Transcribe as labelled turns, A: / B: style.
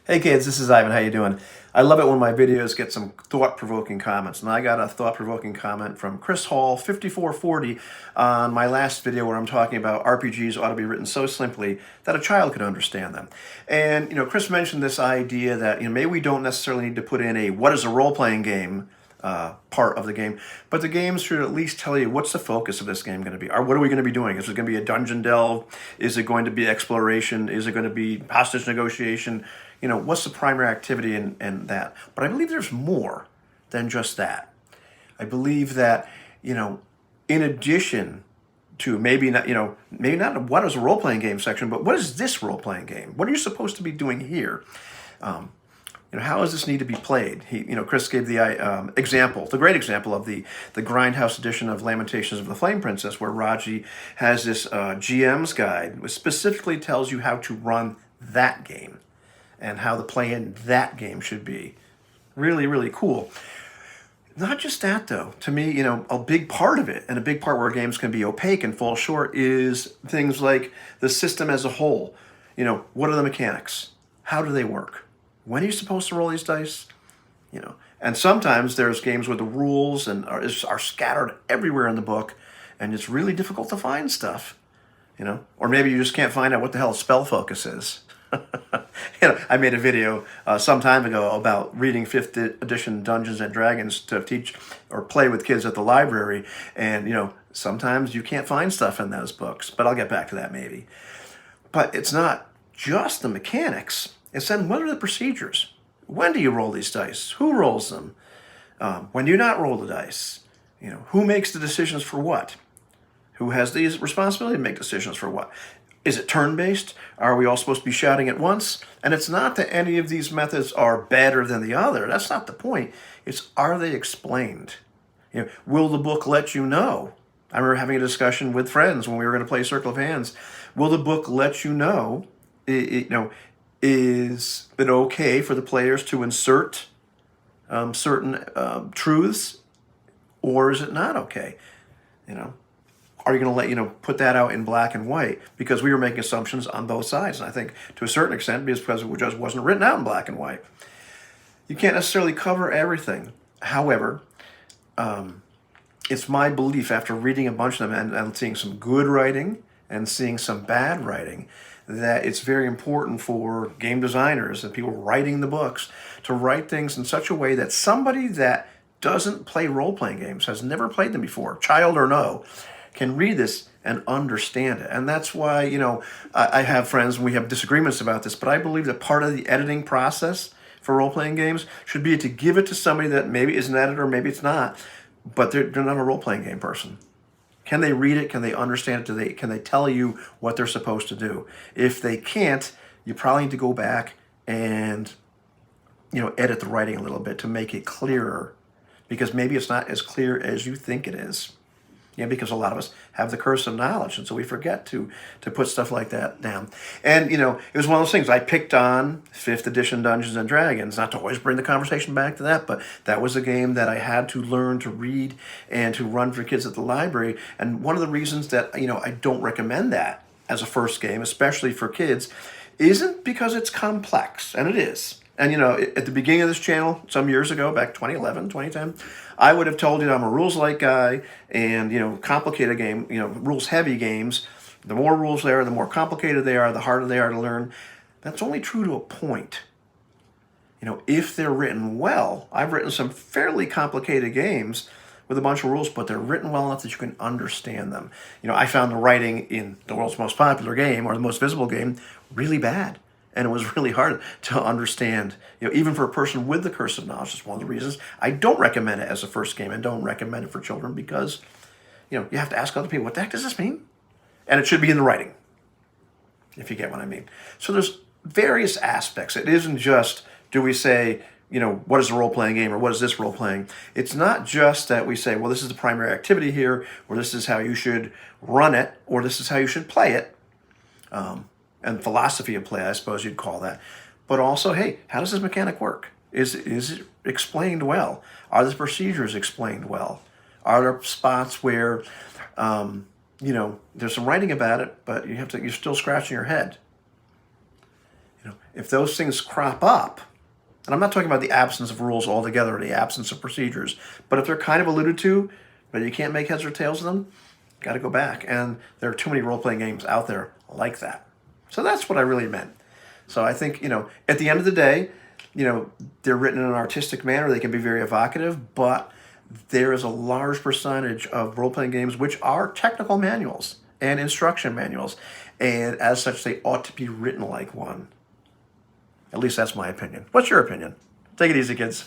A: Hey kids, this is Ivan. How you doing? I love it when my videos get some thought-provoking comments, and I got a thought-provoking comment from Chris Hall, 5440, on my last video where I'm talking about RPGs ought to be written so simply that a child could understand them. And Chris mentioned this idea that maybe we don't necessarily need to put in a what is a role-playing game part of the game, but the games should at least tell you what's the focus of this game going to be. Or what are we going to be doing? Is it going to be a dungeon delve? Is it going to be exploration? Is it going to be hostage negotiation? What's the primary activity in that? But I believe there's more than just that. I believe that, in addition to maybe not what is a role-playing game section, but what is this role-playing game? What are you supposed to be doing here? How does this need to be played? Chris gave the example, the great example of the Grindhouse edition of Lamentations of the Flame Princess, where Raji has this GM's guide, which specifically tells you how to run that game and how the play in that game should be. Really, really cool. Not just that, though. To me, a big part of it, and a big part where games can be opaque and fall short, is things like the system as a whole. What are the mechanics? How do they work? When are you supposed to roll these dice? And sometimes there's games where the rules are scattered everywhere in the book, and it's really difficult to find stuff. Or maybe you just can't find out what the hell spell focus is. I made a video some time ago about reading 5th edition Dungeons and Dragons to teach or play with kids at the library, and sometimes you can't find stuff in those books, but I'll get back to that maybe. But it's not just the mechanics. It's then what are the procedures? When do you roll these dice? Who rolls them? When do you not roll the dice? Who makes the decisions for what? Who has the responsibility to make decisions for what? Is it turn-based? Are we all supposed to be shouting at once? And it's not that any of these methods are better than the other. That's not the point. It's, are they explained? Will the book let you know? I remember having a discussion with friends when we were going to play Circle of Hands. Will the book let you know, is it okay for the players to insert certain truths, or is it not okay? Are you going to let, put that out in black and white? Because we were making assumptions on both sides. And I think to a certain extent, because it just wasn't written out in black and white. You can't necessarily cover everything. However, it's my belief after reading a bunch of them and seeing some good writing and seeing some bad writing, that it's very important for game designers and people writing the books to write things in such a way that somebody that doesn't play role-playing games, has never played them before, child or no, can read this and understand it. And that's why, I have friends and we have disagreements about this, but I believe that part of the editing process for role-playing games should be to give it to somebody that maybe is an editor, maybe it's not, but they're not a role-playing game person. Can they read it? Can they understand it? Can they tell you what they're supposed to do? If they can't, you probably need to go back and, edit the writing a little bit to make it clearer, because maybe it's not as clear as you think it is. Because a lot of us have the curse of knowledge, and so we forget to put stuff like that down. And, it was one of those things. I picked on 5th edition Dungeons and Dragons, not to always bring the conversation back to that, but that was a game that I had to learn to read and to run for kids at the library. And one of the reasons that, I don't recommend that as a first game, especially for kids, isn't because it's complex, and it is. And, at the beginning of this channel, some years ago, back 2011, 2010, I would have told you that I'm a rules-light guy and, complicated game, rules-heavy games, the more rules there are, the more complicated they are, the harder they are to learn. That's only true to a point. If they're written well, I've written some fairly complicated games with a bunch of rules, but they're written well enough that you can understand them. I found the writing in the world's most popular game, or the most visible game, really bad. And it was really hard to understand, even for a person with the curse of knowledge. That's one of the reasons I don't recommend it as a first game and don't recommend it for children, because, you have to ask other people, what the heck does this mean? And it should be in the writing, if you get what I mean. So there's various aspects. It isn't just, do we say, what is a role-playing game, or what is this role-playing? It's not just that we say, well, this is the primary activity here, or this is how you should run it, or this is how you should play it. And philosophy of play, I suppose you'd call that. But also, hey, how does this mechanic work? Is it explained well? Are the procedures explained well? Are there spots where, there's some writing about it, but you're still scratching your head? if those things crop up, and I'm not talking about the absence of rules altogether, or the absence of procedures, but if they're kind of alluded to, but you can't make heads or tails of them, got to go back. And there are too many role-playing games out there like that. So that's what I really meant. So I think, at the end of the day, they're written in an artistic manner. They can be very evocative, but there is a large percentage of role-playing games which are technical manuals and instruction manuals. And as such, they ought to be written like one. At least that's my opinion. What's your opinion? Take it easy, kids.